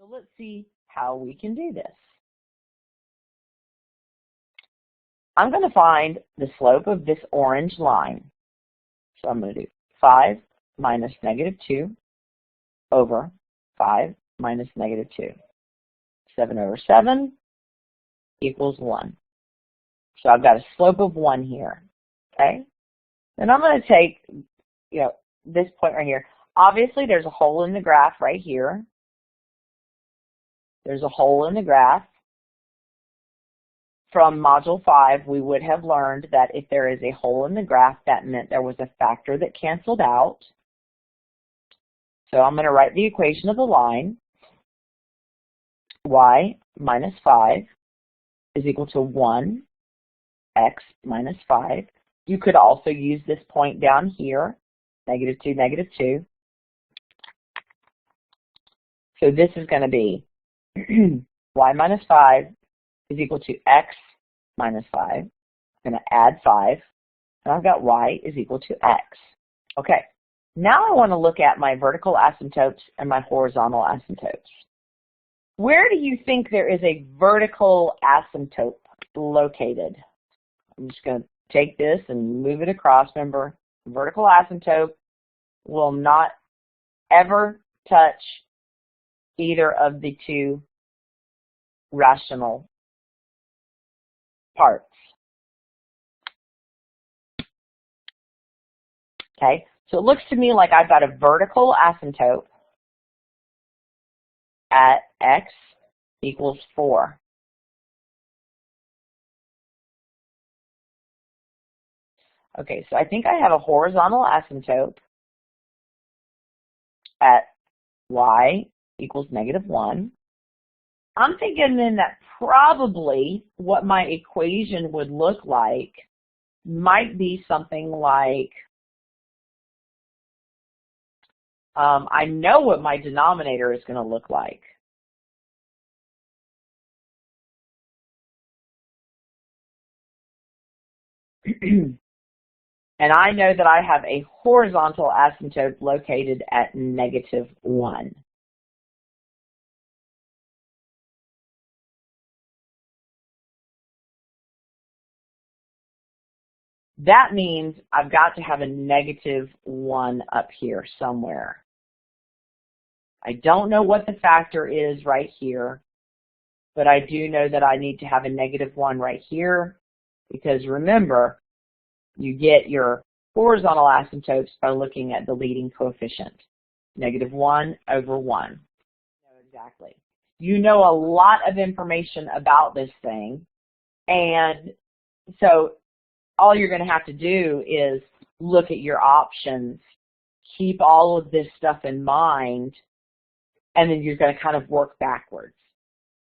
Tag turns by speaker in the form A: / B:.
A: So let's see how we can do this. I'm going to find the slope of this orange line. So I'm going to do 5 minus negative 2 over 5 minus negative 2. 7 over 7 equals 1. So I've got a slope of 1 here, okay? Then I'm going to take, this point right here. Obviously, there's a hole in the graph right here. There's a hole in the graph. From Module 5, we would have learned that if there is a hole in the graph, that meant there was a factor that canceled out. So I'm going to write the equation of the line. Y minus 5 is equal to 1, x minus 5. You could also use this point down here, negative 2, negative 2. So this is going to be y minus 5 is equal to x minus 5. I'm going to add 5, and I've got y is equal to x. Okay, now I want to look at my vertical asymptotes and my horizontal asymptotes. Where do you think there is a vertical asymptote located? I'm just going to take this and move it across. Remember, vertical asymptote will not ever touch either of the two rational parts. Okay, so it looks to me like I've got a vertical asymptote at x equals 4. Okay, so I think I have a horizontal asymptote at y equals negative 1. I'm thinking then that probably what my equation would look like might be something like, I know what my denominator is going to look like. And I know that I have a horizontal asymptote located at negative 1. That means I've got to have a negative 1 up here somewhere. I don't know what the factor is right here, but I do know that I need to have a negative 1 right here, because remember, you get your horizontal asymptotes by looking at the leading coefficient. Negative 1 over 1. Exactly. You know a lot of information about this thing, and so all you're going to have to do is look at your options, keep all of this stuff in mind, and then you're going to kind of work backwards.